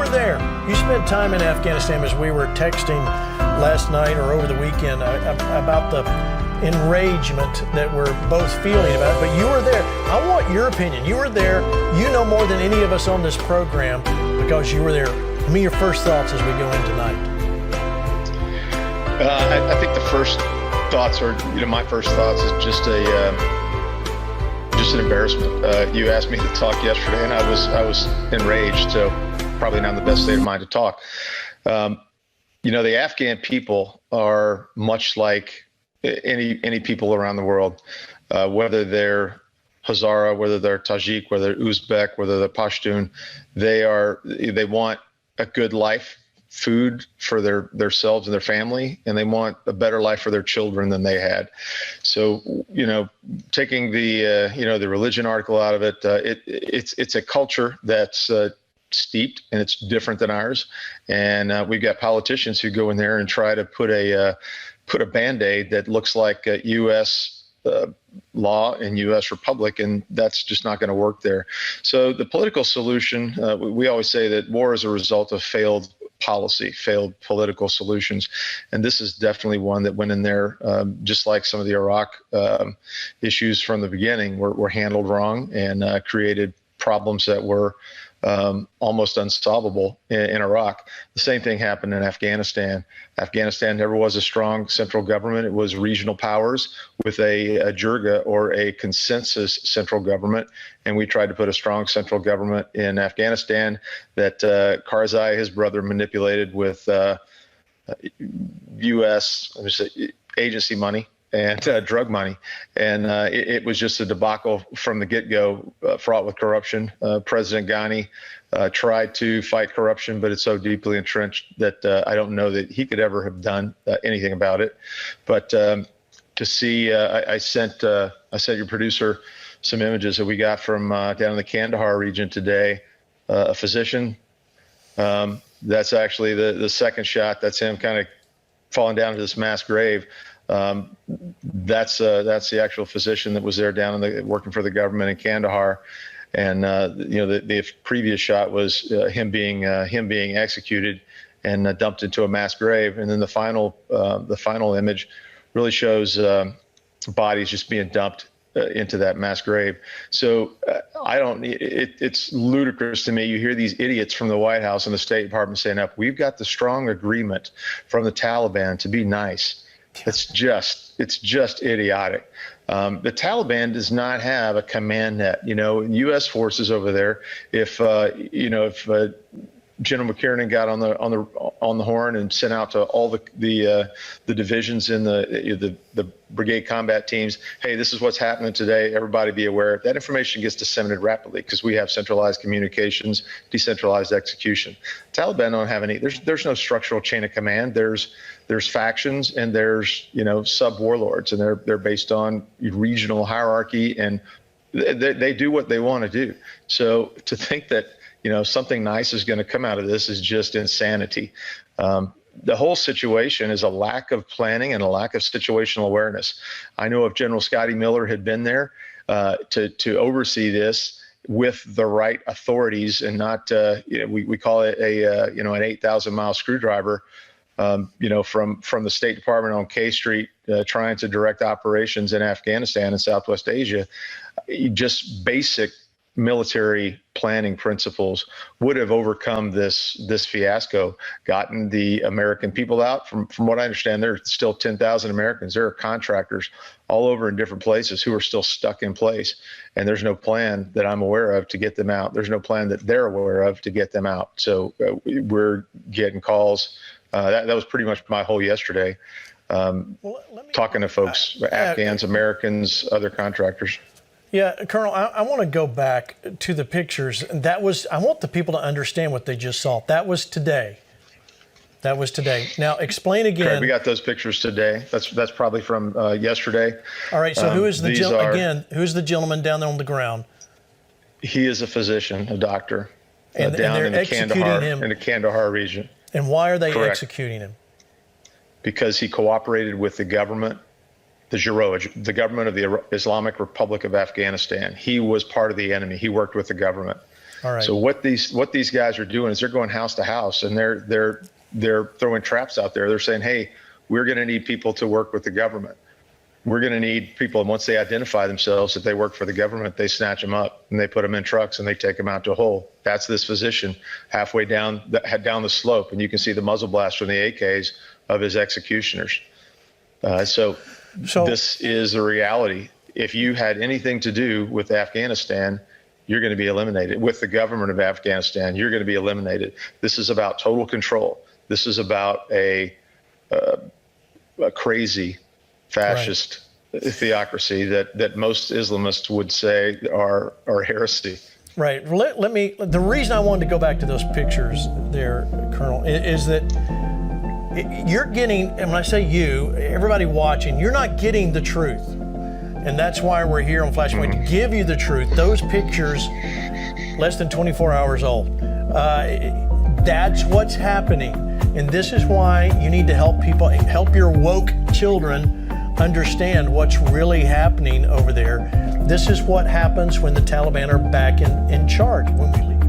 were there. You spent time in Afghanistan, as we were texting last night or over the weekend about the enragement that we're both feeling about it, but you were there. I want your opinion. You were there. You know more than any of us on this program because you were there. Give me your first thoughts as we go in tonight. I think the first thoughts are, my first thoughts is just an embarrassment. You asked me to talk yesterday, and I was enraged. So probably not in the best state of mind to talk. The Afghan people are much like any people around the world, whether they're Hazara, whether they're Tajik, whether they're Uzbek, whether they're Pashtun. They want a good life, food for themselves and their family, and they want a better life for their children than they had. So, taking the religion article out of it, it's a culture that's steeped and it's different than ours. And we've got politicians who go in there and try to put a Band-Aid that looks like U.S. Law and U.S. Republic, and that's just not going to work there. So the political solution, we always say that war is a result of failed policy, failed political solutions. And this is definitely one that went in there, just like some of the Iraq issues from the beginning were handled wrong and created problems that were almost unsolvable in Iraq. The same thing happened in Afghanistan. Afghanistan never was a strong central government. It was regional powers with a jirga or a consensus central government. And we tried to put a strong central government in Afghanistan that Karzai, his brother, manipulated with U.S. agency money and drug money. And it was just a debacle from the get-go, fraught with corruption. President Ghani tried to fight corruption, but it's so deeply entrenched that I don't know that he could ever have done anything about it. But to see, I sent your producer some images that we got from down in the Kandahar region today. A physician, that's actually the second shot. That's him kind of falling down to this mass grave. That's the actual physician that was there down working for the government in Kandahar, and the previous shot was him being executed and dumped into a mass grave, and then the final image really shows bodies just being dumped into that mass grave. So it's ludicrous to me. You hear these idiots from the White House and the State Department saying, "We've got the strong agreement from the Taliban to be nice." It's just idiotic. The Taliban does not have a command net. U.S. forces over there. If General McKiernan got on the horn and sent out to all the divisions in the brigade combat teams, hey, this is what's happening today. Everybody be aware. That information gets disseminated rapidly because we have centralized communications, decentralized execution. Taliban don't have any. There's no structural chain of command. There's factions and there's sub warlords, and they're based on regional hierarchy, and they do what they want to do. So to think that something nice is going to come out of this is just insanity. The whole situation is a lack of planning and a lack of situational awareness. I know if General Scotty Miller had been there to oversee this with the right authorities and not, we call it an 8,000-mile screwdriver, from the State Department on K Street, trying to direct operations in Afghanistan and Southwest Asia, just basic military planning principles would have overcome this fiasco, gotten the American people out. From what I understand, there are still 10,000 Americans. There are contractors all over in different places who are still stuck in place, and there's no plan that I'm aware of to get them out. There's no plan that they're aware of to get them out. So we're getting calls. That was pretty much my whole yesterday, talking to folks, Afghans, Americans, other contractors. Yeah, Colonel, I want to go back to the pictures. I want the people to understand what they just saw. That was today. Now, explain again. Correct. We got those pictures today. That's probably from yesterday. All right. So who is the who's the gentleman down there on the ground? He is a physician, a doctor, and down in the Kandahar region. And why are they Correct. executing him? Because he cooperated with the government. The government of the Islamic Republic of Afghanistan. He was part of the enemy. He worked with the government. All right. So what these guys are doing is they're going house to house, and they're throwing traps out there. They're saying, hey, we're going to need people to work with the government. We're going to need people. And once they identify themselves that they work for the government, they snatch them up and they put them in trucks and they take them out to a hole. That's this physician halfway down the slope. And you can see the muzzle blast from the AKs of his executioners. So this is the reality. If you had anything to do with Afghanistan, you're going to be eliminated. With the government of Afghanistan, you're going to be eliminated. This is about total control. This is about a crazy fascist theocracy that most Islamists would say are heresy. Right. Let me. The reason I wanted to go back to those pictures there, Colonel, is that you're getting, and when I say you, everybody watching, you're not getting the truth. And that's why we're here on Flashpoint to give you the truth. Those pictures, less than 24 hours old. That's what's happening. And this is why you need to help people, help your woke children understand what's really happening over there. This is what happens when the Taliban are back in charge when we leave.